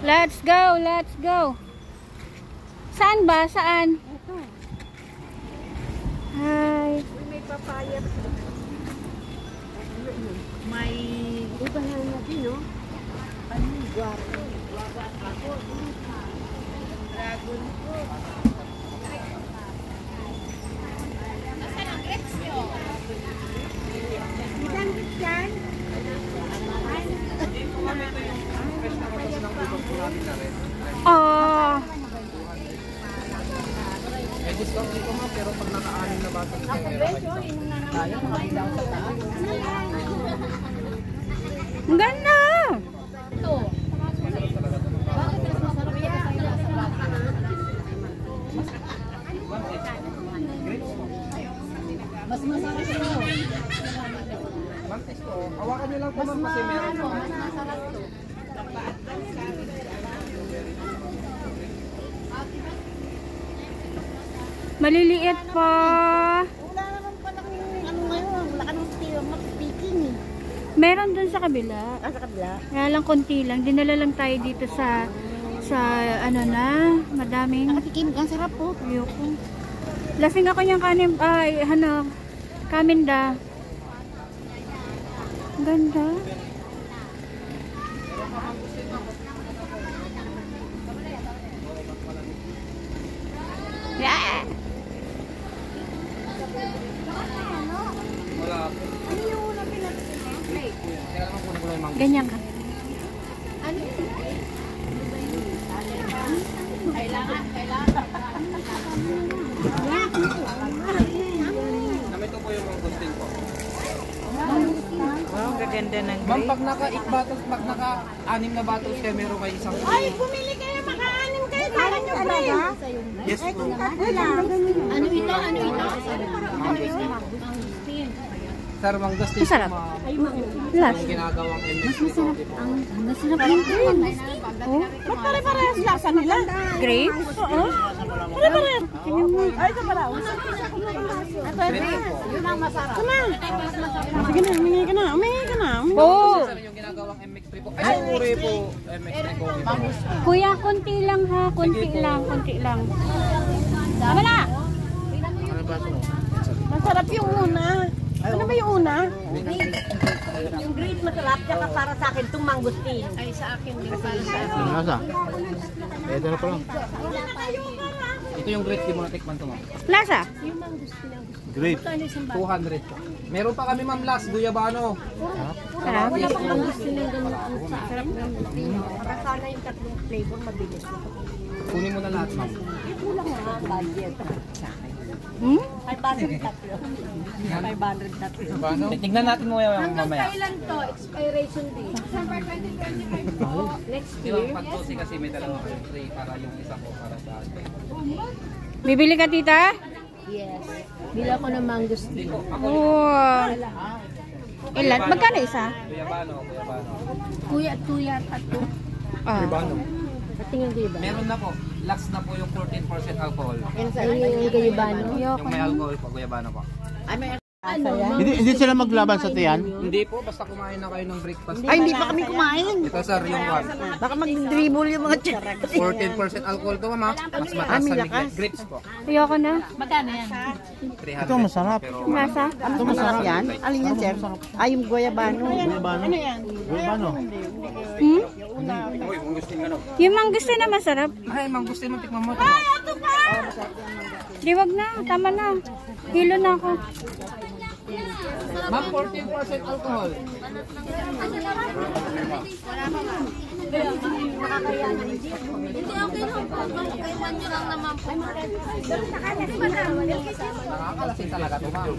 Let's go, let's go. Saan ba? Saan? Ito. Hi. May papaya. May iba na natin, no? Ano? Guardo. Dragon fruit. Nasaan ang grapes nyo? Isang grapes yan? Oh. May discount dito mo, pero pag naka-anim na bato sa Ang ganda. Ito. Bakit mas masarap yan? Mas masarap ito. Ma'am, ito. Hawakan nyo lang po ma'am kasi meron naman. Mas masarap ito. Maliliit pa. Wala naman palang ano ngayon. Wala ka ng speaking eh. Meron dun sa kabila. Sa kabila? Kaya lang konti lang. Dinala lang tayo dito sa ano na, madaming. Nakatikim ka, sarap po. Ayoko. Lasing ako niyang kanin, ay, ano, kaminda. Ang ganda. Yeah. Wala. Ano yung unang pinagsikin? Kaya naman kunin ko lang yung mango. Ganyan ka. Ano yun? Kailangan. Namito po yung mangustin po. Wow, gaganda ng Ma'am, pag naka-8 bottles, pag naka-6 na bottles kayo, meron kayo isang Ay, pumili kayo, maka-anim kayo. Kala nyo ba? yes po. Ano ito? Ano ito? Sir, mangustin Masarap. po ma'am. Last. Yung ginagawang MX po. Masarap yung green. Oh, Ba't pare-parehas lasa nila? grapes? Oo. Pare-parehas. Ay, ito pala. Grapes po. Yun ang masarap. Sige na, humingi ka na. Humingi ka na. Oh, Sir, yung ginagawang MX3 po. Ay, uri po. MX3 po. kuya, konti lang ha. Konti lang, konti lang. Tama na. Ano ba ito? Masarap yung una. Ano ba yung una? Yung great masarap, tsaka para sa akin itong mangustin. Ay, sa akin din para sa akin. Nasa? Pwede na po lang. Ito yung grape, di mo natikman ito ma'am. Lasa? Grape. 200 po. Meron pa kami ma'am last, guyabano. Sarap. Yes po. Sarap ng para sana yung tatlong flavor mabilis. Kunin mo na lahat ma'am. Kulang na budget sa akin. Hmm? 500 tatlo. 500 tatlo. Tignan natin mo yung mamaya. Kailan to? Expiration date? December 2024. Next Di ba pag-12 kasi may dalawang free para yung isa ko para sa atin. Bibili ka, tita? Yes. Bila ko ng mangustin. Oh. Ilan? Magkano isa? Guyabano. Kuya at kuya tatlo. Ah. Tingnan ko iba. Meron na po. Last na po yung 14% alcohol. Yan sa yung gayubano. Yung may alcohol po, guyabano po. Ano? Hindi sila maglaban sa tiyan? Hindi po, basta kumain na kayo ng breakfast. Ay, hindi pa kami kumain. Ito sir, yung one. Baka mag-dribble yung mga tiyan. 14% alcohol to ma'am. Mas mataas sa miglet. Grapes po. Ayoko na. Magkano yan? 300. Ito masarap. Pero Lasa? Ito masarap yan? Alin yan, sir? Ay, yung guayabano. Ano yan? Ano? Hmm? Yung mangustin na masarap. ay, mangustin mo, tikman mo ito. Di wag na. Tama na. Hilo na ako. Ma'am, 14% alcohol. Hindi okay lang po. Kailan nyo lang naman po. Nakakalasing talaga ito ma'am.